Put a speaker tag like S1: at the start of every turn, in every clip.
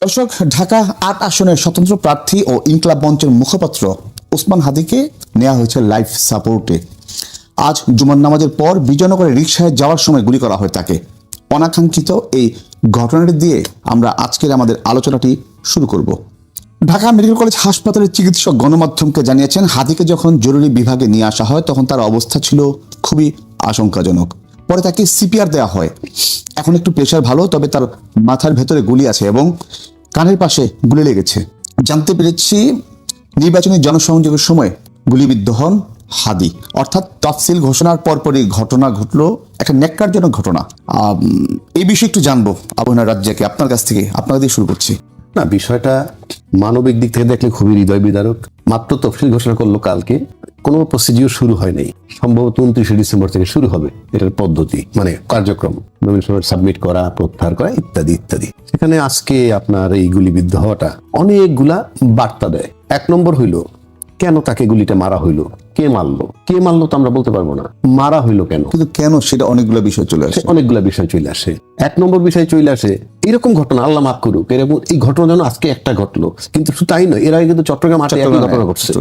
S1: দর্শক, ঢাকা ৮ আসনের স্বতন্ত্র প্রার্থী ও ইনকলাব মঞ্চের মুখপাত্র ওসমান হাদীকে নেওয়া হয়েছে লাইফ সাপোর্টে। আজ জুমার নামাজের পর বিজয়নগরে রিকশায় যাওয়ার সময় গুলি করা হয় তাকে। অনাকাঙ্ক্ষিত এই ঘটনাটি দিয়ে আমরা আজকের আমাদের আলোচনাটি শুরু করব। ঢাকা মেডিকেল কলেজ হাসপাতালের চিকিৎসক গণমাধ্যমকে জানিয়েছেন, হাদীকে যখন জরুরি বিভাগে নিয়ে আসা হয় তখন তার অবস্থা ছিল খুবই আশঙ্কাজনক। পরে তাকে সিপিআর দেওয়া হয়। এখন একটু প্রেশার ভালো, তবে তার মাথার ভেতরে গুলি আছে এবং কানের পাশে গুলি লেগেছে। জানতে পেরেছি নির্বাচনী জনসংযোগের সময় গুলিবিদ্ধ হন হাদী। অর্থাৎ তফসিল ঘোষণার পরপরই ঘটনা ঘটলো, একটা ন্যাক্কারজনক ঘটনা। এই বিষয়ে একটু জানবো আবহাওয়া রাজ্জাকে, আপনার কাছ থেকে, আপনার দিয়ে শুরু করছি।
S2: না, বিষয়টা মানবিক দিক থেকে দেখলে খুবই হৃদয় বিদারক। মাত্র তফসিল ঘোষণা করলো কালকে, কোনো প্রসিডিউর শুরু হয় নাই। সম্ভবত 29শে ডিসেম্বর থেকে শুরু হবে এটার পদ্ধতি, মানে কার্যক্রম, নমিনেশন সাবমিট করা, প্রত্যাহার করা, ইত্যাদি ইত্যাদি। সেখানে আজকে আপনার এই গুলিবিদ্ধ হওয়াটা অনেকগুলা বার্তা দেয়। এক নম্বর হইল, কেন তাকে গুলিটা মারা হইলো, কে মারলো তো আমরা বলতে পারবো না, মারা হইলো কেন,
S1: কিন্তু কেন সেটা অনেকগুলো বিষয় চলে আসে।
S2: অনেকগুলা বিষয় চলে আসে। এক নম্বর বিষয় চলে আসে, এরকম ঘটনা আল্লাহ মাফ করুক, এরকম এই ঘটনা যেন আজকে একটা ঘটলো। কিন্তু শুধু তাই নয়, এর আগে কিন্তু চট্টগ্রাম একই ঘটনা ঘটছে।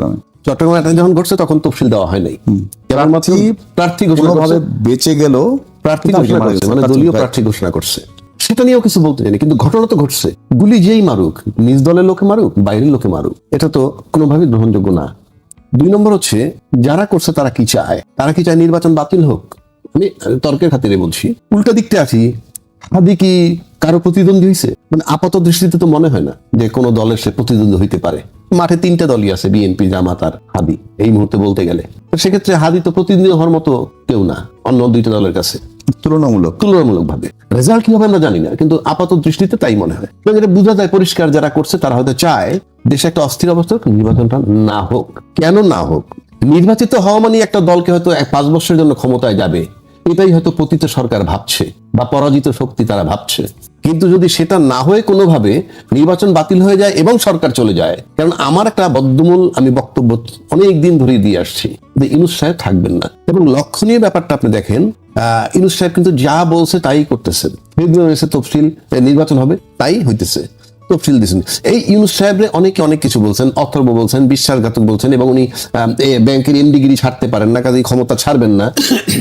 S2: চট্টগ্রামে যখন ঘটছে তখন তফসিল দেওয়া হয় নাই, প্রার্থী ঘোষণা ভাবে
S1: বেঁচে গেল,
S2: প্রার্থী ঘোষণা করছে, মানে দলীয় প্রার্থী ঘোষণা করছে। সেটা নিয়েও কিছু বলতে জানি, কিন্তু ঘটনা তো ঘটছে। গুলি যেই মারুক, নিজ দলের লোকে মারুক, বাইরের লোকে মারুক, এটা তো কোনোভাবেই গ্রহণযোগ্য না। দুই নম্বর হচ্ছে, যারা করছে তারা কি চায়? তারা কি চায় নির্বাচন বাতিল হোক? আমি তর্কের খাতিরে বলছি। উল্টা দিকটা আছি, হাদী কি কারো প্রতিদ্বন্দ্বী হয়েছে? মানে আপাত দৃষ্টিতে তো মনে হয় না যে কোনো দলের সে প্রতিদ্বন্দ্বী হইতে পারে। মাঠে 3টা দলই আছে, বিএনপি, জামাত আর হাদী, এই মুহূর্তে বলতে গেলে। সেক্ষেত্রে হাদী তো প্রতিদ্বন্দ্বী হওয়ার মতো কেউ না অন্য 2টা দলের কাছে, তুলনামূলক ভাবে। রেজাল্ট কি হবে আমরা জানি না, কিন্তু আপাত দৃষ্টিতে তাই মনে হয়। এটা বোঝা যায় পরিষ্কার, যারা করছে তারা হয়তো চায় দেশে একটা অস্থির অবস্থা, নির্বাচনটা না হোক। কেন না হোক? নির্বাচিত হওয়া মানে একটা দলকে হয়তো 5 বছরের জন্য ক্ষমতায় যাবে, এটাই হয়তো পতিত সরকার ভাবছে বা পরাজিত শক্তি তারা ভাবছে। কিন্তু যদি সেটা না হয়ে কোনোভাবে নির্বাচন বাতিল হয়ে যায় এবং সরকার চলে যায়, কারণ আমার একটা বদ্ধমূল আমি বক্তব্য অনেক দিন ধরে দিয়ে আসছি যে ইউনূস সাহেব থাকবেন না। এবং লক্ষণীয় ব্যাপারটা আপনি দেখেন, ইউনূস সাহেব কিন্তু যা বলছে তাই করতেছেন। ফেব্রুয়ারিতে তফসিল নির্বাচন হবে, তাই হইতেছে, তফসিল দিচ্ছেন। এই ইউনূস সাহেবরে অনেকে অনেক কিছু বলছেন, অথর্ব বলছেন, বিশ্বাসঘাতক বলছেন, এবং উনি ব্যাংকের এমডিগিরি ছাড়তে পারেন না, কাজে ক্ষমতা ছাড়বেন না,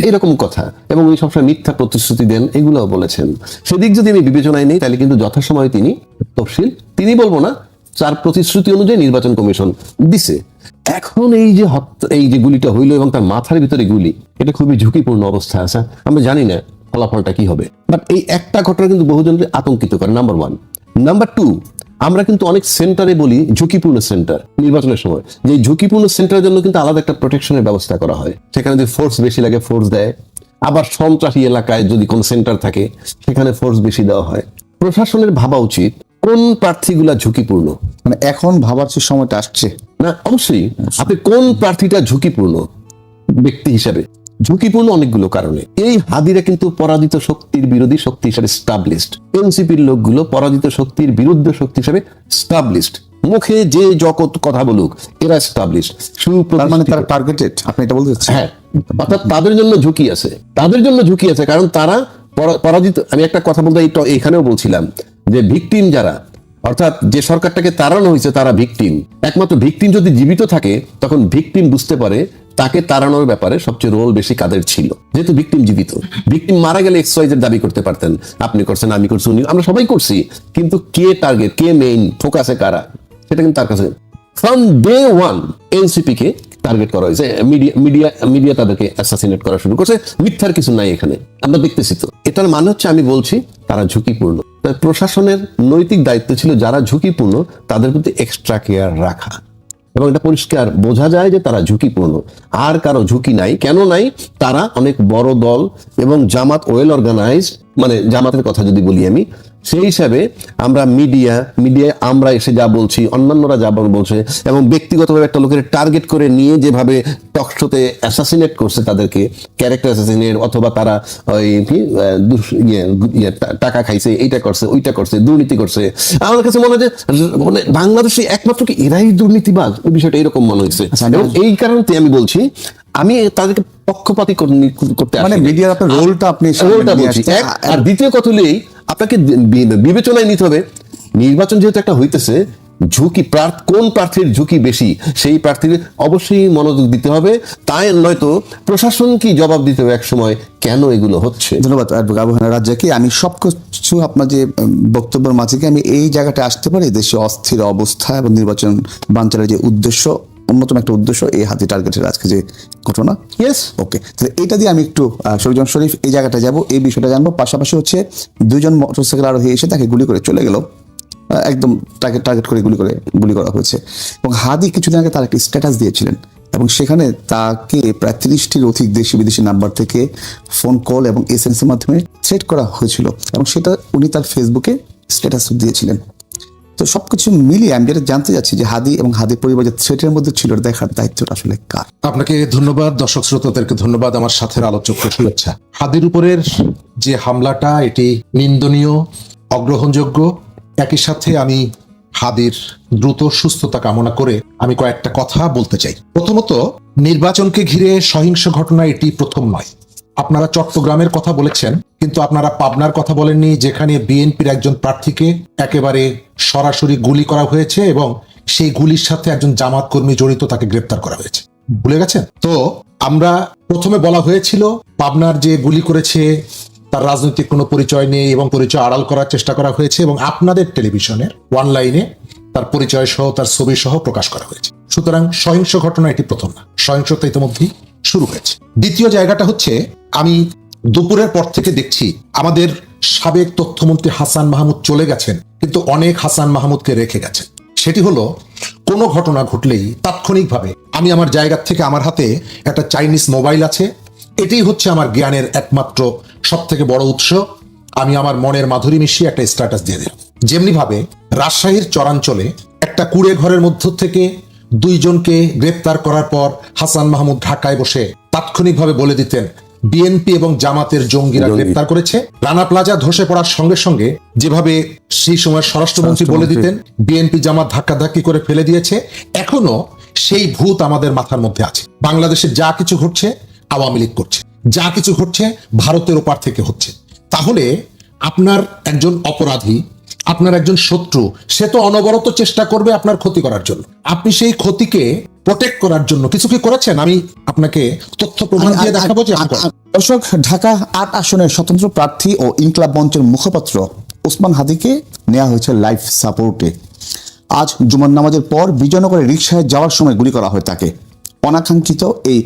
S2: এরকম কথা। এবং উনি সবসময় মিথ্যা প্রতিশ্রুতি দেন, এগুলোও বলেছেন। সেদিক যদি আমি বিবেচনায় নেই, তাহলে কিন্তু যথাসময়ে তিনি তফসিল, তিনি বলবো না, তার প্রতিশ্রুতি অনুযায়ী নির্বাচন কমিশন দিছে। এখন এই যে গুলিটা হইলো এবং তার মাথার ভিতরে গুলি, এটা খুবই ঝুঁকিপূর্ণ অবস্থা আছে। আমরা জানি না ফলাফলটা কি হবে, বাট এই একটা ঘটনা কিন্তু বহুজনকে আতঙ্কিত করে। নাম্বার 1। নাম্বার 2, আমরা কিন্তু অনেক সেন্টারে বলি ঝুঁকিপূর্ণ সেন্টার নির্বাচনের সময়, যে ঝুঁকিপূর্ণ সেন্টারের জন্য কিন্তু আলাদা একটা প্রোটেকশনের ব্যবস্থা করা হয়। সেখানে যদি ফোর্স বেশি লাগে ফোর্স দেয়, আবার সন্ত্রাসী এলাকায় যদি কোনো সেন্টার থাকে সেখানে ফোর্স বেশি দেওয়া হয়। প্রশাসনের ভাবা উচিত কোন প্রার্থীগুলা ঝুঁকিপূর্ণ।
S1: মানে এখন ভাবার যে সময়টা আসছে
S2: না, অবশ্যই আপনি কোন প্রার্থীটা ঝুঁকিপূর্ণ ব্যক্তি হিসাবে। ঝুঁকিপূর্ণ অনেকগুলো কারণে। এই হাদীরা কিন্তু পরাজিত শক্তির বিরোধী শক্তি হিসেবে স্টাবলিশড। এনসিপির লোকগুলো পরাজিত শক্তির বিরুদ্ধে শক্তি হিসেবে স্টাবলিশড। মুখে যে জগৎ কথা বলুক, এরা স্টাবলিশড,
S1: মানে তারা টার্গেটেড, আপনি এটা বলতে চাচ্ছেন?
S2: হ্যাঁ, অর্থাৎ তাদের জন্য ঝুঁকি আছে, কারণ তারা পরাজিত। আমি একটা কথা বলতে এখানেও বলছিলাম যে ভিকটিম যারা, অর্থাৎ যে সরকারটাকে তাড়ানো হয়েছে তারা ভিকটিম। একমাত্র ভিকটিম যদি জীবিত থাকে, তখন ভিকটিম বুঝতে পারে তাকে তাড়ানোর ব্যাপারে সবচেয়ে রোল বেশি কাদের ছিল। যেহেতু ভিকটিম জীবিত, ভিকটিম মারা গেলে এক্সওয়াইজের দাবি করতে পারতেন, আপনি করছেন, আমি করছি, উনি, আমরা সবাই করছি। কিন্তু কে টার্গেট, কে মেইন ফোকাসে কারা, সেটা কিন্তু তার কাছে। From day 1 NCP K target করা হয়েছে, মিডিয়া তাদেরকে অ্যাসাসিনেট করা শুরু করছে। মিথ্যার কিছু নাই এখানে, আমরা দেখতেছি তো। এটার মানে হচ্ছে, আমি বলছি তারা ঝুঁকিপূর্ণ। প্রশাসনের নৈতিক দায়িত্ব ছিল যারা ঝুঁকিপূর্ণ তাদের প্রতি এক্সট্রা কেয়ার রাখা, এবং এটা পরিষ্কার বোঝা যায় যে তারা ঝুঁকিপূর্ণ। আর কারো ঝুঁকি নাই। কেন নাই? তারা অনেক বড় দল এবং জামাত ওয়েল অর্গানাইজড। মানে জামাতের কথা যদি বলি আমি, সেই হিসাবে আমরা মিডিয়ায় আমরা এসে যা বলছি, অন্যান্যরা যা বলছে, এবং ব্যক্তিগতভাবে একটা লোকের টার্গেট করে নিয়ে যেভাবে টকশোতে অ্যাসাসিনেট করছে তাদেরকে, ক্যারেক্টার অ্যাসাসিনেট, অথবা তারা ওই কি টাকা খাইছে, এইটা করছে, ওইটা করছে, দুর্নীতি করছে। আমার কাছে মনে হয় যে মানে বাংলাদেশে একমাত্র কি এরাই দুর্নীতিবাজ, ওই বিষয়টা এরকম মনে হয়েছে। এবং এই কারণে আমি বলছি, আমি তাদেরকে পক্ষপাতী করতে,
S1: মানে মিডিয়ার আপনার রোলটা বলছি।
S2: আর দ্বিতীয় কথা হলেই আপনাকে বিবেচনায় নিতে হবে নির্বাচন যেহেতু একটা হইতেছে, ঝুঁকি কোন প্রার্থীর ঝুঁকি বেশি সেই প্রার্থীর অবশ্যই মনোযোগ দিতে হবে। তাই নয়তো প্রশাসন কি জবাব দিতে হবে এক সময় কেন এগুলো হচ্ছে।
S1: ধন্যবাদ অ্যাডভোকেট আবু হানা রাজ্জাককে। আমি সবকিছু আপনার যে বক্তব্যের মাঝে আমি এই জায়গাটা আসতে পারি, দেশে অস্থির অবস্থা এবং নির্বাচন বানচালের যে উদ্দেশ্য, অন্যতম একটা উদ্দেশ্য এই হাতি টার্গেটের আজকে যে ঘটনা।
S2: ইয়েস,
S1: ওকে, তাহলে এটা দিয়ে আমি একটু শরীফ শরীফ এই জায়গাটা যাব, এই বিষয়টা জানবো। পাশাপাশি হচ্ছে দুজন মোটরসাইকেল আরোহী এসে তাকে গুলি করে চলে গেল, একদম টার্গেট করে গুলি করা হয়েছে। এবং হাদি কিছুদিন আগে তার একটি স্ট্যাটাস দিয়েছিলেন এবং সেখানে তাকে প্রায় 30টির অধিক দেশি বিদেশি নাম্বার থেকে ফোন কল এবং SMS এর মাধ্যমে থ্রেট করা হয়েছিল এবং সেটা উনি তার ফেসবুকে স্ট্যাটাস দিয়েছিলেন। তো সবকিছু মিলিয়ে আমি যেটা জানতে যাচ্ছি যে হাদি এবং হাদির পরিবার যে থ্রেটের মধ্যে ছিল দেখার দায়িত্বটা আসলে কার?
S3: আপনাকে ধন্যবাদ, দর্শক শ্রোতাদেরকে ধন্যবাদ, আমার সাথে আলোচককে শুভেচ্ছা। হাদির উপরের যে হামলাটা এটি নিন্দনীয়, অগ্রহণযোগ্য। একই সাথে আমি হাদির দ্রুত সুস্থতা কামনা করে আমি কয়েকটা কথা বলতে চাই। প্রথমত, নির্বাচনকে ঘিরে সহিংস ঘটনা এটি প্রথম নয়। আপনারা চট্টগ্রামের কথা বলেছেন, কিন্তু আপনারা পাবনার কথা বলেননি, যেখানে বিএনপির একজন প্রার্থীকে একেবারে সরাসরি গুলি করা হয়েছে এবং সেই গুলির সাথে একজন জামাত কর্মী জড়িত, তাকে গ্রেপ্তার করা হয়েছে। ভুলে গেছেন তো? আমরা প্রথমে বলা হয়েছিল পাবনার যে গুলি করেছে তার রাজনৈতিক কোনো পরিচয় নেই এবং পরিচয় আড়াল করার চেষ্টা করা হয়েছে এবং আপনাদের টেলিভিশনের অনলাইনে তার পরিচয় সহ তার ছবি সহ প্রকাশ করা হয়েছে। সুতরাং সহিংস ঘটনা এটি প্রথম না, সহিংসতা ইতিমধ্যেই শুরু হয়েছে। দ্বিতীয় জায়গাটা হচ্ছে, আমি দুপুরের পর থেকে দেখছি আমাদের সাবেক তথ্যমন্ত্রী হাসান মাহমুদ চলে গেছেন, কিন্তু অনেক হাসান মাহমুদকে রেখে গেছেন। সেটি হলো, কোনো ঘটনা ঘটলেই তাৎক্ষণিকভাবে আমি আমার জায়গা থেকে, আমার হাতে একটা চাইনিজ মোবাইল আছে, এটাই হচ্ছে আমার জ্ঞানের একমাত্র সব থেকে বড় উৎস। আমি আমার মনের মাধুরী মিশিয়ে একটা স্ট্যাটাস দিয়ে দিলাম। যেমনি ভাবে রাজশাহীর চরাঞ্চলে একটা কুড়ে ঘরের মধ্য থেকে দুইজনকে গ্রেপ্তার করার পর হাসান মাহমুদ ঢাকায় বসে তাৎক্ষণিকভাবে বলে দিতেন বিএনপি এবং জামাতের জঙ্গিরা গ্রেপ্তার করেছে। রানা প্লাজা ধসে পড়ার সঙ্গে সঙ্গে যেভাবে সেই সময় স্বরাষ্ট্রমন্ত্রী বলে দিতেন বিএনপি জামাত ধাক্কাধাক্কি করে ফেলে দিয়েছে, এখনো সেই ভূত আমাদের মাথার মধ্যে আছে। বাংলাদেশে যা কিছু ঘটছে আওয়ামী লীগ করছে, যা কিছু ঘটছে ভারতের ওপার থেকে হচ্ছে। তাহলে আপনার একজন অপরাধী, আপনার একজন শত্রু, সে তো অনবরত চেষ্টা করবে আপনার ক্ষতি করার জন্য। আপনি সেই ক্ষতিকে প্রোটেক্ট করার জন্য কিছু কি করেছেন? আমি আপনাকে তথ্য প্রমাণ দিয়ে দেখাবো যে
S1: দর্শক, ঢাকা 8 আসনের স্বতন্ত্র প্রার্থী ও ইনকলাব মঞ্চের মুখপাত্র ওসমান হাদিকে নেওয়া হয়েছে লাইফ সাপোর্টে। আজ জুমার নামাজের পর বিজয়নগরে রিকশায় যাওয়ার সময় গুলি করা হয় তাকে। অনাকাঙ্ক্ষিত এই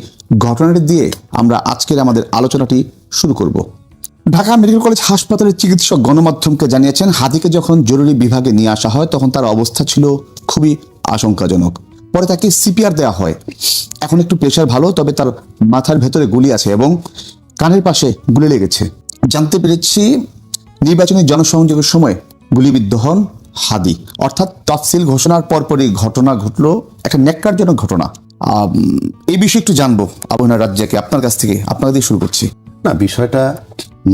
S1: ঘটনাটি দিয়ে আমরা আজকের আমাদের আলোচনাটি শুরু করব। ঢাকা মেডিকেল কলেজ হাসপাতালের চিকিৎসক গণমাধ্যমকে জানিয়েছেন, হাদিকে যখন জরুরি বিভাগে নিয়ে আসা হয় তখন তার অবস্থা ছিল খুবই আশঙ্কাজনক। পরে তাকে CPR দেওয়া হয়। এখন একটু প্রেশার ভালো, তবে তার মাথার ভেতরে গুলি আছে এবং কানের পাশে গুলি লেগেছে। জানতে পেরেছি নির্বাচনী জনসংযোগের সময় গুলিবিদ্ধ হন হাদি। অর্থাৎ তফসিল ঘোষণার পরপরই ঘটনা ঘটলো, একটা ন্যাক্কারজনক ঘটনা। এই বিষয়ে একটু জানবো আবু হানা রাজ্জাককে, আপনার কাছ থেকে, আপনাকে দিয়ে শুরু করছি।
S2: না, বিষয়টা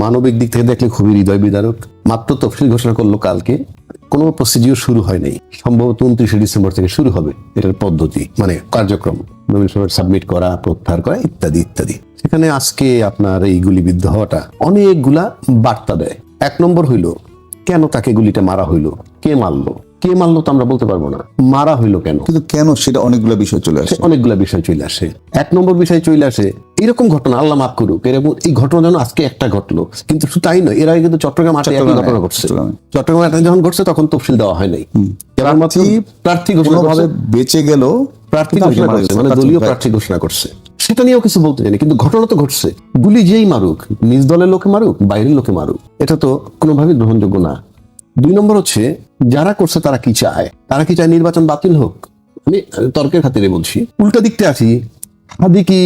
S2: মানবিক দিক থেকে দেখলে খুবই হৃদয় বিদারক। মাত্র তফসিল ঘোষণা করলো কালকে, কোনো প্রসিডিওর শুরু হয়নি। সম্ভবত 29শে ডিসেম্বর থেকে শুরু হবে এটার পদ্ধতি, মানে কার্যক্রম, নমিনেশন সাবমিট করা, প্রত্যাহার করা, ইত্যাদি ইত্যাদি। সেখানে আজকে আপনার এই গুলিবিদ্ধ হওয়াটা অনেকগুলা বার্তা দেয়। 1 নম্বর হইলো, কেন তাকে গুলিটা মারা হইলো, কে মারলো তো আমরা বলতে পারবো না, মারা হইলো কেন,
S1: কিন্তু কেন সেটা অনেকগুলো বিষয় চলে আসে।
S2: 1 নম্বর বিষয় চলে আসে। এরকম ঘটনা আল্লাহ মাফ করুক, এরকম এই ঘটনা যেন আজকে একটা ঘটলো, কিন্তু শুধু তাই নয়, এর আগে কিন্তু চট্টগ্রাম ঘটনা ঘটছে। চট্টগ্রাম যখন ঘটছে তখন তফসিল দেওয়া হয় নাই, প্রার্থী ঘোষণা ভাবে
S1: বেঁচে গেল,
S2: প্রার্থী ঘোষণা করছে, মানে দলীয় প্রার্থী ঘোষণা করছে। সেটা নিয়েও কিছু বলতে জানি, কিন্তু ঘটনা তো ঘটছে। গুলি যেই মারুক, নিজ দলের লোকে মারুক, বাইরের লোকে মারুক, এটা তো কোনোভাবেই গ্রহণযোগ্য না। 2 নম্বর হচ্ছে, যারা করছে তারা কি চায়? তারা কি চায় নির্বাচন বাতিল হোক? আমি তর্কের খাতিরে বলছি। উল্টা দিকটা আছি, হাদি কি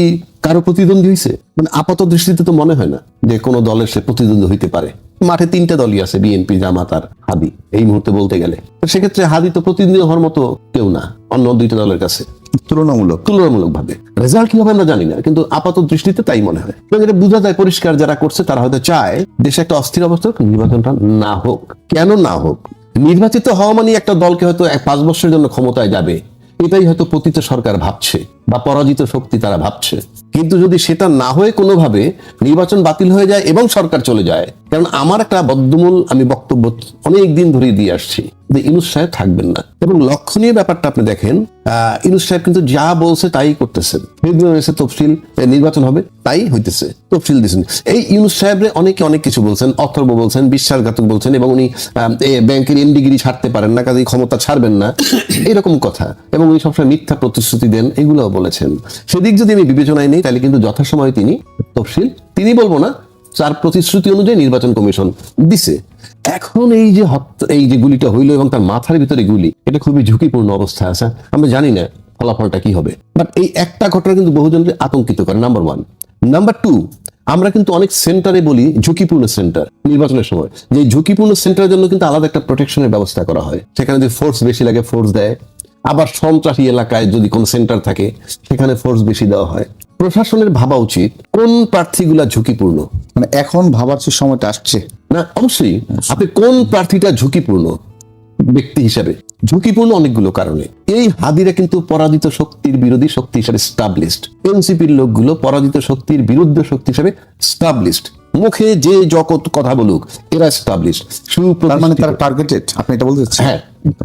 S2: কারো প্রতিদ্বন্দ্বী হয়েছে? মানে আপাত দৃষ্টিতে তো মনে হয় না যে কোনো দলের সে প্রতিদ্বন্দ্বী হইতে পারে। মাঠে 3টে দলই আছে, বিএনপি, জামাত আর হাদি, এই মুহূর্তে বলতে গেলে। সেক্ষেত্রে হাদি তো প্রতিদ্বন্দ্বী হওয়ার মতো কেউ না অন্য 2টা দলের কাছে, তুলনামূলক ভাবে। রেজাল্ট কি হবে আমরা জানি না, কিন্তু আপাত দৃষ্টিতে তাই মনে হয়। এটা বোঝা যায় পরিষ্কার, যারা করছে তারা হয়তো চায় দেশে একটা অস্থির অবস্থা, নির্বাচনটা না হোক। কেন না হোক? নির্বাচিত হওয়া মানে একটা দলকে হয়তো 5 বছরের জন্য ক্ষমতায় যাবে, এটাই হয়তো পতিত সরকার ভাবছে বা পরাজিত শক্তি তারা ভাবছে। কিন্তু যদি সেটা না হয়ে কোনোভাবে নির্বাচন বাতিল হয়ে যায় এবং সরকার চলে যায়, কারণ আমার একটা বদ্ধমূল আমি বক্তব্য অনেক দিন ধরে দিয়ে আসছি যে ইউনূস সাহেব থাকবেন না, এবং লক্ষণীয় ব্যাপারটা আপনি দেখেন ইউনূস সাহেব কিন্তু যা বলছে তাই করতেছেন। ফেব্রুয়ারি তফসিল নির্বাচন হবে, তাই হইতেছে, তফসিল দিচ্ছেন। এই ইউনূস সাহেবরে অনেকে অনেক কিছু বলছেন, অথর্ব বলছেন, বিশ্বাসঘাতক বলছেন, এবং উনি ব্যাংকের এমডিগিরি ছাড়তে পারেন না, কাজে ক্ষমতা ছাড়বেন না, এরকম কথা, এবং উনি সবসময় মিথ্যা প্রতিশ্রুতি দেন, এগুলোও বলেছেন। সেদিক যদি আমি বিবেচনায় নেই তাহলে কিন্তু যথাসময়ে তিনি তফসিল, তিনি বলবো না, তার প্রতিশ্রুতি অনুযায়ী নির্বাচন কমিশন দিছে। এখন এই যে গুলিটা হইলো এবং তার মাথার ভিতরে গুলি, এটা খুবই ঝুঁকিপূর্ণ অবস্থা আছে। আমরা জানি না ফলাফলটা কি হবে, বাট এই একটা ঘটনা কিন্তু বহুজনকে আতঙ্কিত করে, নাম্বার 1। নাম্বার 2, আমরা কিন্তু অনেক সেন্টারে বলি ঝুঁকিপূর্ণ সেন্টার নির্বাচনের সময়, যে ঝুঁকিপূর্ণ সেন্টারের জন্য কিন্তু আলাদা একটা প্রোটেকশনের ব্যবস্থা করা হয়। সেখানে যদি ফোর্স বেশি লাগে ফোর্স দেয়, আবার সন্ত্রাসী এলাকায় যদি কোনো সেন্টার থাকে সেখানে ফোর্স বেশি দেওয়া হয়। প্রশাসনের ভাবা উচিত কোন প্রার্থীগুলা ঝুঁকিপূর্ণ।
S1: মানে এখন ভাবার যে সময়টা আসছে,
S2: না অবশ্যই আপনি কোন প্রার্থীটা ঝুঁকিপূর্ণ ব্যক্তি হিসাবে, ঝুঁকিপূর্ণ অনেকগুলো কারণে। এই হাদিরা কিন্তু পরাজিত শক্তির বিরোধী শক্তি হিসাবে স্টাবলিশড, এনসিপির লোকগুলো পরাজিত শক্তির বিরুদ্ধে শক্তি হিসাবে স্টাবলিশড, মুখে যে জগৎ কথা বলুক এরা স্টাবলিশড,
S1: তার মানে তারা টার্গেটেড, আপনি এটা বলতে চাচ্ছেন?
S2: হ্যাঁ,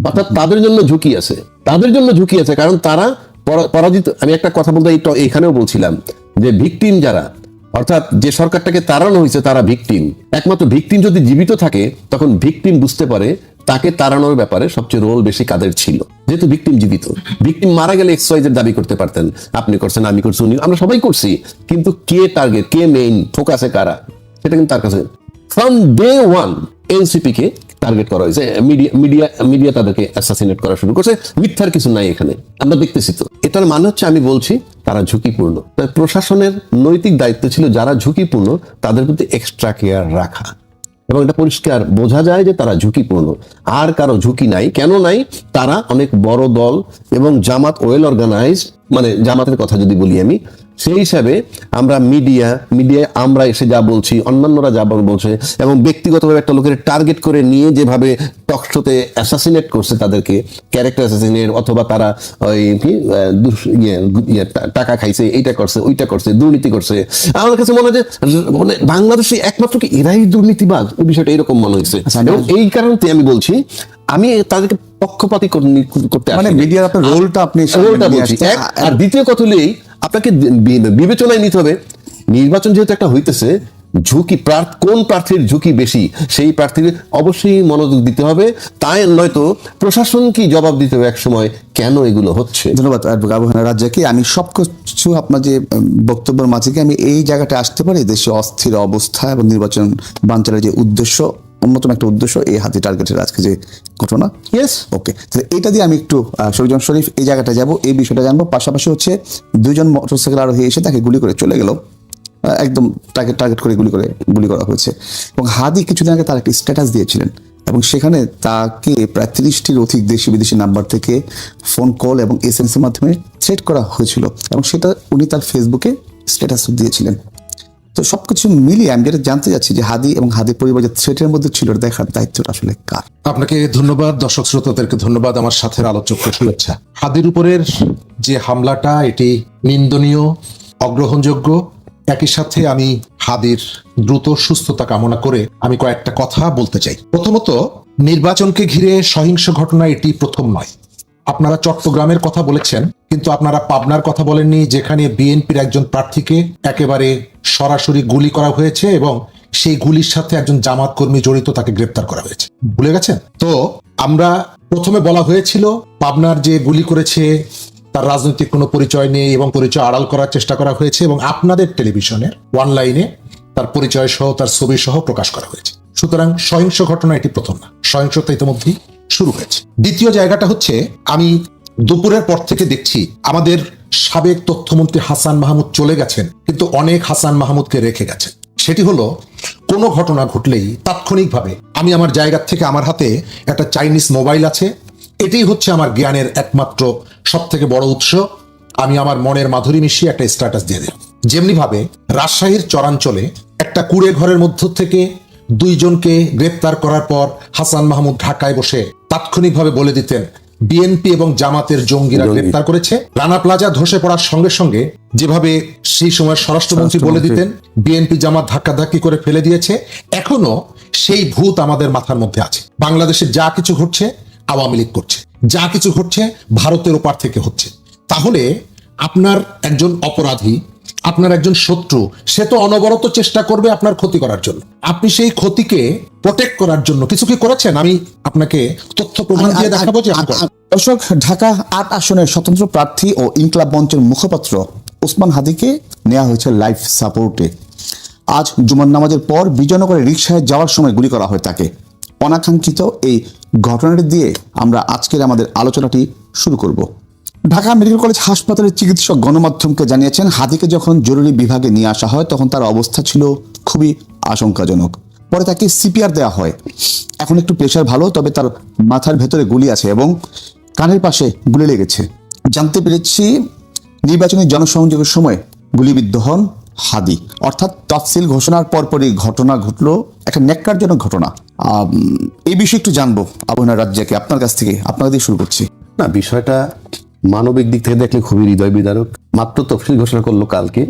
S2: অর্থাৎ তাদের জন্য ঝুঁকি আছে, তাদের জন্য ঝুঁকি আছে, কারণ তারা পরাজিত। আমি একটা কথা বলতে এখানেও বলছিলাম যে ভিকটিম যারা, অর্থাৎ যে সরকারটাকে তাড়ানো হয়েছে তারা ভিকটিম। একমাত্র ভিকটিম যদি জীবিত থাকে তখন ভিকটিম বুঝতে পারে তাকে তাড়ানোর ব্যাপারে সবচেয়ে রোল বেশি কাদের ছিল, যেহেতু ভিকটিম জীবিত। ভিকটিম মারা গেলে এক্সওয়াইজের দাবি করতে পারতেন, আপনি করছেন, আমি করছি, উনি, আমরা সবাই করছি, কিন্তু কে টার্গেট, কে মেইন ফোকাসে কারা, সেটা কিন্তু তার কাছে from day 1 NCP K target করা হয়েছে। মিডিয়া তাদেরকে অ্যাসাসিনেট করা শুরু করছে, মিথ্যার কিছু নাই এখানে, আমরা দেখতেছি তো। এটার মানে হচ্ছে আমি বলছি তারা ঝুঁকিপূর্ণ। তাই প্রশাসনের নৈতিক দায়িত্ব ছিল যারা ঝুঁকিপূর্ণ তাদের প্রতি এক্সট্রা কেয়ার রাখা, এবং এটা পরিষ্কার বোঝা যায় যে তারা ঝুঁকিপূর্ণ। আর কারো ঝুঁকি নাই, কেন নাই? তারা অনেক বড় দল এবং জামাত ওয়েল অর্গানাইজড, মানে জামাতের কথা যদি বলি আমি, সেই হিসাবে আমরা মিডিয়ায় আমরা এসে যা বলছি, অন্যান্যরা যা বলছে, এবং ব্যক্তিগতভাবে একটা লোকের টার্গেট করে নিয়ে যেভাবে টকশোতে অ্যাসাসিনেট করছে তাদেরকে, ক্যারেক্টার অ্যাসাসিনেট, অথবা তারা ওই কি টাকা খাইছে, এইটা করছে, ওইটা করছে, দুর্নীতি করছে, আমার কাছে মনে হয় যে মানে বাংলাদেশে একমাত্র কি এরাই দুর্নীতিবাজ, ওই বিষয়টা এরকম মনে হয়েছে। এবং এই কারণে আমি বলছি, আমি তাদেরকে পক্ষপাতী করতে
S1: মানে মিডিয়ার আপনার রোলটা
S2: বলছি। আর দ্বিতীয় কথা হলো আপনাকে বিবেচনায় নিতে হবে, নির্বাচন যেহেতু একটা হইতেছে, ঝুঁকি কোন প্রার্থীর ঝুঁকি বেশি সেই প্রার্থীর অবশ্যই মনোযোগ দিতে হবে, তাই নয়তো প্রশাসন কি জবাব দিতে হবে এক সময় কেন এগুলো হচ্ছে।
S1: ধন্যবাদ রাজ্জাককে। আমি সবকিছু আপনার যে বক্তব্যের মাঝে আমি এই জায়গাটা আসতে পারি, দেশে অস্থির অবস্থা এবং নির্বাচন বানচালের যে উদ্দেশ্য, অন্যতম একটা উদ্দেশ্য এই হাতি টার্গেটের আজকে যে ঘটনা।
S2: ইয়েস,
S1: ওকে, তাহলে এটা দিয়ে আমি একটু শরীফ শরীফ এই জায়গাটা যাব, এই বিষয়টা জানবো। পাশাপাশি হচ্ছে 2 জন মোটরসাইকেল আরোহী এসে তাকে গুলি করে চলে গেল, একদম টার্গেট করে গুলি করা হয়েছে। এবং হাদি কিছুদিন আগে তার একটা স্ট্যাটাস দিয়েছিলেন, এবং সেখানে তাকে প্রায় 30টির অধিক দেশি বিদেশি নাম্বার থেকে ফোন কল এবং SMS এর মাধ্যমে থ্রেট করা হয়েছিল, এবং সেটা উনি তার ফেসবুকে স্ট্যাটাস দিয়েছিলেন। তো সবকিছু মিলিয়ে আমি যেটা জানতে চাচ্ছি যে হাদি এবং হাদির পরিবার যে থ্রেটের মধ্যে ছিল, দেখার দায়িত্বটা আসলে কার?
S3: আপনাকে ধন্যবাদ, দর্শক শ্রোতাদেরকে ধন্যবাদ, আমার সাথে আলোচককে শুভেচ্ছা। হাদির উপরের যে হামলাটা এটি নিন্দনীয়, অগ্রহণযোগ্য। একই সাথে আমি হাদির দ্রুত সুস্থতা কামনা করে আমি কয়েকটা কথা বলতে চাই। প্রথমত, নির্বাচনকে ঘিরে সহিংস ঘটনা এটি প্রথম নয়। আপনারা চট্টগ্রামের কথা বলেছেন, কিন্তু আপনারা পাবনার কথা বলেননি, যেখানে বিএনপির একজন প্রার্থীকে একেবারে সরাসরি গুলি করা হয়েছে এবং সেই গুলির সাথে একজন জামাত কর্মী জড়িত, তাকে গ্রেপ্তার করা হয়েছে। ভুলে গেছেন তো? আমরা প্রথমে বলা হয়েছিল পাবনার যে গুলি করেছে তার রাজনৈতিক কোনো পরিচয় নেই এবং পরিচয় আড়াল করার চেষ্টা করা হয়েছে, এবং আপনাদের টেলিভিশনের অনলাইনে তার পরিচয় সহ তার ছবি সহ প্রকাশ করা হয়েছে। সুতরাং সহিংস ঘটনা এটি প্রথম না, সহিংসতা ইতিমধ্যেই শুরু হয়েছে। দ্বিতীয় জায়গাটা হচ্ছে, আমি দুপুরের পর থেকে দেখছি আমাদের সাবেক তথ্যমন্ত্রী হাসান মাহমুদ চলে গেছেন, কিন্তু অনেক হাসান মাহমুদকে রেখে গেছেন। সেটি হলো, কোনো ঘটনা ঘটলেই তাৎক্ষণিকভাবে আমি আমার জায়গা থেকে, আমার হাতে একটা চাইনিজ মোবাইল আছে, এটাই হচ্ছে আমার জ্ঞানের একমাত্র সব থেকে বড় উৎস। আমি আমার মনের মাধুরী মিশিয়ে একটা স্ট্যাটাস দিয়ে দিলাম। যেমনি ভাবে রাজশাহীর চরাঞ্চলে একটা কুড়ে ঘরের মধ্য থেকে 2 জনকে গ্রেপ্তার করার পর হাসান মাহমুদ ঢাকায় বসে তাৎক্ষণিকভাবে বলে দিতেন বিএনপি এবং জামাতের জঙ্গিরা গ্রেপ্তার করেছে। রানা প্লাজা ধসে পড়ার সঙ্গে সঙ্গে যেভাবে সেই সময় স্বরাষ্ট্রমন্ত্রী বলে দিতেন বিএনপি জামাত ধাক্কাধাক্কি করে ফেলে দিয়েছে, এখনো সেই ভূত আমাদের মাথার মধ্যে আছে। বাংলাদেশে যা কিছু ঘটছে আওয়ামী লীগ করছে, যা কিছু ঘটছে ভারতের ওপার থেকে হচ্ছে। তাহলে আপনার একজন অপরাধী, আপনার একজন শত্রু, সে তো অনবরত চেষ্টা করবে আপনার ক্ষতি করার জন্য। আপনি সেই ক্ষতিকে প্রোটেক্ট করার জন্য কিছু কি করেছেন? আমি আপনাকে তথ্য প্রমাণ দিয়ে দেখাবো যে
S1: দর্শক, ঢাকা ৮ আসনের স্বতন্ত্র প্রার্থী ও ইনকলাব মঞ্চের মুখপাত্র ওসমান হাদিকে নেওয়া হয়েছে লাইফ সাপোর্টে। আজ জুমার নামাজের পর বিজয়নগরে রিকশায় যাওয়ার সময় গুলি করা হয় তাকে। অনাকাঙ্ক্ষিত এই ঘটনাটি দিয়ে আমরা আজকের আমাদের আলোচনাটি শুরু করব। ঢাকা মেডিকেল কলেজ হাসপাতালের চিকিৎসক গণমাধ্যমকে জানিয়েছেন, হাদিকে যখন জরুরি বিভাগে নিয়ে আসা হয় তখন তার অবস্থা ছিল খুবই আশঙ্কাজনক। পরে তাকে সিপিআর দেওয়া হয়। এখন একটু প্রেশার ভালো, তবে তার মাথার ভেতরে গুলি আছে এবং কানের পাশে গুলি লেগেছে। জানতে পেরেছি নির্বাচনী জনসংযোগের সময় গুলিবিদ্ধ হন হাদি। অর্থাৎ তফসিল ঘোষণার পরপরই ঘটনা ঘটলো, একটা ন্যাক্কারজনক ঘটনা। এই বিষয়ে একটু জানবো আবহাওয়া রাজ্জাকে আপনার কাছ থেকে, আপনার দিয়ে শুরু করছি।
S2: না, বিষয়টা মানবিক দিক থেকে দেখলে খুবই হৃদয় বিদারক। মাত্র তফসিল ঘোষণা করলো কালকে,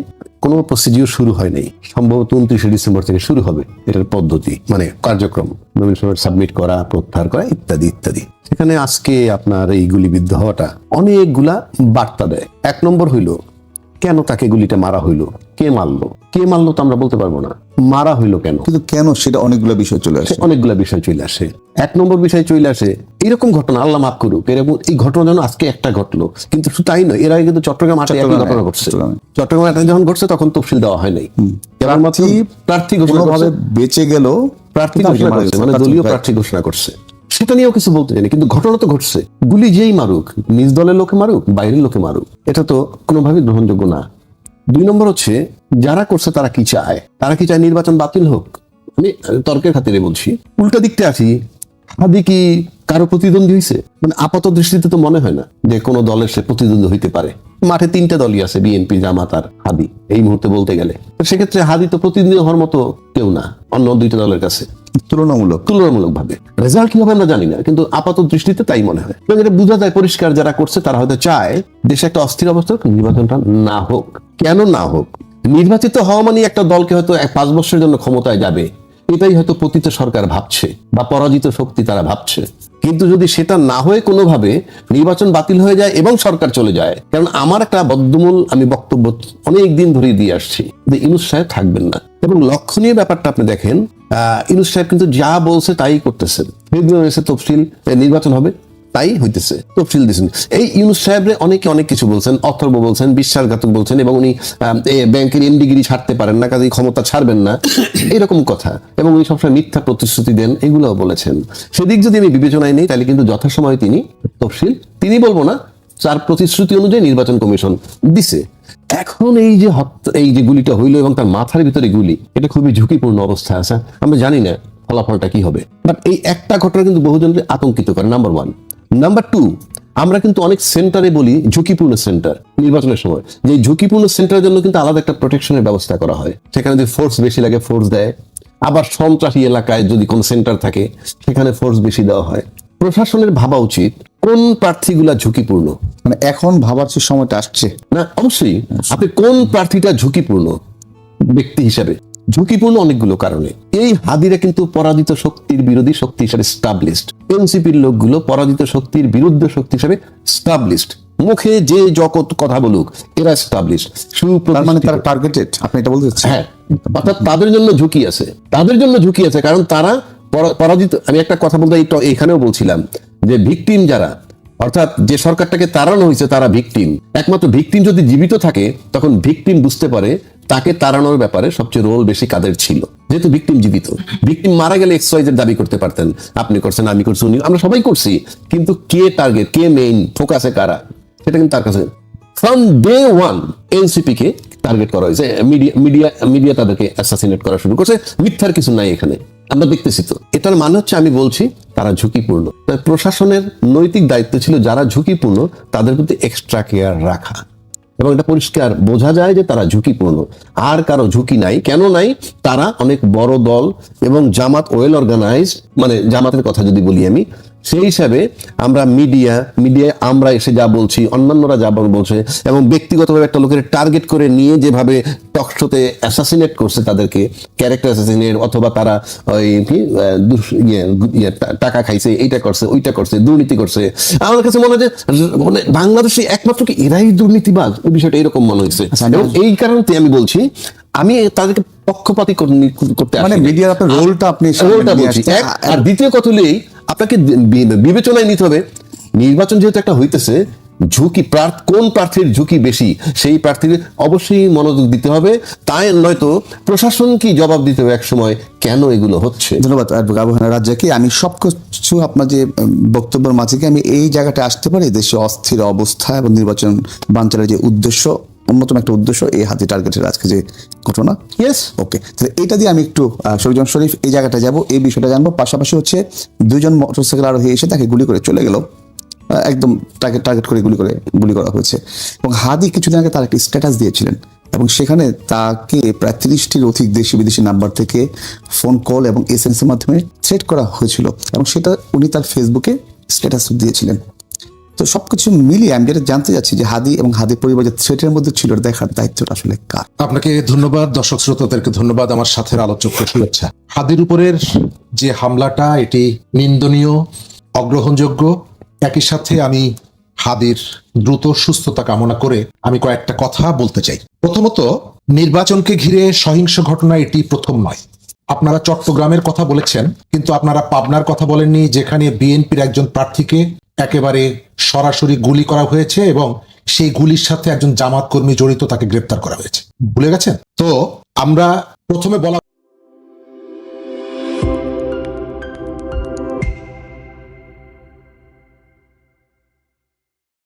S2: কোনো প্রসিডিউর শুরু হয় নাই। সম্ভবত 29শে ডিসেম্বর থেকে শুরু হবে এটার পদ্ধতি, মানে কার্যক্রম, নমিনেশন সাবমিট করা, প্রত্যাহার করা ইত্যাদি ইত্যাদি। সেখানে আজকে আপনার এই গুলিবিদ্ধ হওয়াটা অনেকগুলা বার্তা দেয়। 1 নম্বর হইল, কেন তাকে গুলিটা মারা হইলো, কে মারলো তো আমরা বলতে পারবো না, মারা হইলো কেন,
S1: কিন্তু কেন সেটা অনেকগুলো বিষয় চলে আসে।
S2: 1 নম্বর বিষয় চলে আসে। এরকম ঘটনা আল্লাহ মাফ করুক, এরকম এই ঘটনা যেন আজকে একটা ঘটলো, কিন্তু শুধু তাই নয়, এর আগে কিন্তু চট্টগ্রাম একই ঘটনা ঘটছে। চট্টগ্রাম যখন ঘটছে তখন তফসিল দেওয়া হয় নাই, প্রার্থী ঘোষণা
S1: বেঁচে গেল,
S2: প্রার্থী ঘোষণা করছে, মানে দলীয় প্রার্থী ঘোষণা করছে। সেটা নিয়েও কিছু বলতে জানি, কিন্তু ঘটনা তো ঘটছে। গুলি যেই মারুক, নিজ দলের লোকে মারুক, বাইরের লোকে মারুক, এটা তো কোনোভাবেই গ্রহণযোগ্য না। 2 নম্বর হচ্ছে, যারা করছে তারা কি চায়? তারা কি চায় নির্বাচন বাতিল হোক? আমি তর্কের খাতিরে বলছি। উল্টা দিকতে আসি, হাদি কি কারো প্রতিদ্বন্দ্বী হয়েছে? মানে আপাত দৃষ্টিতে তো মনে হয় না যে কোনো দলের সে প্রতিদ্বন্দ্বী হইতে পারে। মাঠে 3টে দলই আছে, বিএনপি, জামাত আর হাদি, এই মুহূর্তে বলতে গেলে। সেক্ষেত্রে হাদি তো প্রতিদ্বন্দ্বী হওয়ার মতো কেউ না অন্য 2টা দলের কাছে, তুলনামূলক ভাবে। রেজাল্ট কি হবে আমরা জানি না, কিন্তু আপাত দৃষ্টিতে তাই মনে হয়। এবং এটা বোঝা যায় পরিষ্কার, যারা করছে তারা হয়তো চায় দেশে একটা অস্থির অবস্থা, নির্বাচনটা না হোক। কেন না হোক? নির্বাচিত হওয়া মানে একটা দলকে হয়তো 5 বছরের জন্য ক্ষমতায় যাবে, এটাই হয়তো পতিত সরকার ভাবছে বা পরাজিত শক্তি তারা ভাবছে। কিন্তু যদি সেটা না হয়ে কোনোভাবে নির্বাচন বাতিল হয়ে যায় এবং সরকার চলে যায়, কারণ আমার একটা বদ্ধমূল আমি বক্তব্য অনেক দিন ধরে দিয়ে আসছি যে ইউনূস সাহেব থাকবেন না। এবং লক্ষণীয় ব্যাপারটা আপনি দেখেন, ইউনূস সাহেব কিন্তু যা বলছে তাই করতেছেন। ফেব্রুয়ারি তফসিল নির্বাচন হবে, তাই হইতেছে, তফসিল দিচ্ছেন। এই ইউনূস সাহেবরে অনেকে অনেক কিছু বলছেন, অথর্ব বলছেন, বিশ্বাসঘাতক বলছেন, এবং উনি ব্যাংকের এমডিগিরি ছাড়তে পারেন না, কাজেই ক্ষমতা ছাড়বেন না, এরকম কথা। এবং উনি সবসময় মিথ্যা প্রতিশ্রুতি দেন, এগুলোও বলেছেন। সেদিক যদি আমি বিবেচনায় নেই, তাহলে কিন্তু যথাসময়ে তিনি তফসিল, তিনি বলবো না, তার প্রতিশ্রুতি অনুযায়ী নির্বাচন কমিশন দিছে। এখন এই যে গুলিটা হইলো এবং তার মাথার ভিতরে গুলি, এটা খুবই ঝুঁকিপূর্ণ অবস্থা আছে। আমরা জানি না ফলাফলটা কি হবে, বাট এই একটা ঘটনা কিন্তু বহুজনকে আতঙ্কিত করে। নাম্বার 1। নাম্বার 2, আমরা কিন্তু অনেক সেন্টারে বলি ঝুঁকিপূর্ণ সেন্টার নির্বাচনের সময়, যে ঝুঁকিপূর্ণ সেন্টারের জন্য কিন্তু আলাদা একটা প্রোটেকশনের ব্যবস্থা করা হয়। সেখানে যদি ফোর্স বেশি লাগে ফোর্স দেয়, আবার সন্ত্রাসী এলাকায় যদি কোনো সেন্টার থাকে সেখানে ফোর্স বেশি দেওয়া হয়। প্রশাসনের ভাবা উচিত কোন প্রার্থীগুলা ঝুঁকিপূর্ণ।
S1: মানে এখন ভাবার যে সময়টা আসছে
S2: না, অবশ্যই আপনি কোন প্রার্থীটা ঝুঁকিপূর্ণ ব্যক্তি হিসাবে। ঝুঁকিপূর্ণ অনেকগুলো কারণে। এই হাদিরা কিন্তু পরাজিত শক্তির বিরোধী শক্তি হিসাবে স্টাবলিশড। এনসিপির লোকগুলো পরাজিত শক্তির বিরুদ্ধে শক্তি হিসাবে স্টাবলিশড। মুখে যে জগৎ কথা বলুক, এরা স্টাবলিশড।
S1: তার মানে তারা টার্গেটেড, আপনি এটা বলতে চাচ্ছেন?
S2: হ্যাঁ, অর্থাৎ তাদের জন্য ঝুঁকি আছে, কারণ তারা পরাজিত। আমি একটা কথা বলতে এখানেও বলছিলাম যে ভিকটিম যারা, অর্থাৎ যে সরকারটাকে তাড়ানো হয়েছে তারা ভিকটিম। একমাত্র ভিকটিম যদি জীবিত থাকে, তখন ভিকটিম বুঝতে পারে তাকে তাড়ানোর ব্যাপারে সবচেয়ে রোল বেশি কাদের ছিল। যেহেতু ভিকটিম জীবিত, ভিকটিম মারা গেলে XYZ দাবি করতে পারতেন, আপনি করছেন, আমি করছি, উনি, আমরা সবাই করছি, কিন্তু কে টার্গেট, কে মেইন ফোকাসে কারা, সেটা কিন্তু তার কাছে। From day 1 NCP K target করা হয়েছে, মিডিয়া তাদেরকে অ্যাসাসিনেট করা শুরু করছে। মিথ্যার কিছু নাই এখানে, আমরা দেখতেছি তো। এটার মানে হচ্ছে, আমি বলছি তারা ঝুঁকিপূর্ণ। প্রশাসনের নৈতিক দায়িত্ব ছিল যারা ঝুঁকিপূর্ণ তাদের প্রতি এক্সট্রা কেয়ার রাখা, এবং এটা পরিষ্কার বোঝা যায় যে তারা ঝুঁকিপূর্ণ। আর কারো ঝুঁকি নাই। কেন নাই? তারা অনেক বড় দল এবং জামাত ওয়েল অর্গানাইজড। মানে জামাতের কথা যদি বলি আমি, সেই হিসাবে আমরা মিডিয়ায় আমরা এসে যা বলছি, অন্যান্যরা যা বলছে, এবং ব্যক্তিগতভাবে একটা লোকের টার্গেট করে নিয়ে যেভাবে টকশোতে অ্যাসাসিনেট করছে তাদেরকে, ক্যারেক্টার অ্যাসাসিনেট, অথবা তারা ওই টাকা খাইছে, এইটা করছে, ওইটা করছে, দুর্নীতি করছে, আমার কাছে মনে হয় যে মানে বাংলাদেশে একমাত্র কি এরাই দুর্নীতিবাজ, ওই বিষয়টা এরকম মনে হয়েছে। এবং এই কারণে আমি বলছি, আমি তাদেরকে পক্ষপাতী করতে
S1: মানে
S2: আসিনি।
S1: মিডিয়ার আপনার রোলটা আপনি
S2: রোলটা বলছি এক। আর দ্বিতীয় কথা হলেই আপনাকে বিবেচনায় নিতে হবে, নির্বাচন যেহেতু একটা হইতেছে, ঝুঁকি কোন প্রার্থীর ঝুঁকি বেশি সেই প্রার্থীর অবশ্যই মনোযোগ দিতে হবে, তাই নয়তো প্রশাসন কি জবাব দিতে হবে এক সময় কেন এগুলো হচ্ছে।
S1: ধন্যবাদ আবু হানা রাজ্জাককে। আমি সবকিছু আপনার যে বক্তব্যের মাঝে আমি এই জায়গাটা আসতে পারি, দেশে অস্থির অবস্থা এবং নির্বাচন বানচালের যে উদ্দেশ্য, অন্যতম একটা উদ্দেশ্য এই হাতি টার্গেটের আজকে যে ঘটনা।
S2: ইয়েস,
S1: ওকে, তাহলে এটা দিয়ে আমি একটু শরীফ শরীফ এই জায়গাটা যাব, এই বিষয়টা জানবো। পাশাপাশি হচ্ছে দুজন মোটরসাইকেল আরোহী এসে তাকে গুলি করে চলে গেল, একদম টার্গেট করে গুলি করা হয়েছে। এবং হাদি কিছুদিন আগে তার একটা স্ট্যাটাস দিয়েছিলেন, এবং সেখানে তাকে প্রায় 30টির অধিক দেশি বিদেশি নাম্বার থেকে ফোন কল এবং এসএমএস এর মাধ্যমে থ্রেট করা হয়েছিল, এবং সেটা উনি তার ফেসবুকে স্ট্যাটাস দিয়েছিলেন। তো সবকিছু মিলিয়ে আমি যেটা জানতে চাচ্ছি যে হাদি এবং হাদির পরিবার যে থ্রেটের মধ্যে ছিল, এটা দেখার দায়িত্বটা আসলে কার?
S3: আপনাকে ধন্যবাদ, দর্শক শ্রোতাদেরকে ধন্যবাদ, আমার সাথে আলোচককে শুভেচ্ছা। হাদির উপরের যে হামলাটা এটি নিন্দনীয়, অগ্রহণযোগ্য। একই সাথে আমি হাদির দ্রুত সুস্থতা কামনা করে আমি কয়েকটা কথা বলতে চাই। প্রথমত, নির্বাচনকে ঘিরে সহিংস ঘটনা এটি প্রথম নয়। আপনারা চট্টগ্রামের কথা বলেছেন, কিন্তু আপনারা পাবনার কথা বলেননি, যেখানে বিএনপির একজন প্রার্থীকে একেবারে সরাসরি গুলি করা হয়েছে এবং সেই গুলির সাথে একজন জামাত কর্মী জড়িত, তাকে গ্রেপ্তার করা হয়েছে। ভুলে গেছেন? তো আমরা প্রথমে বলা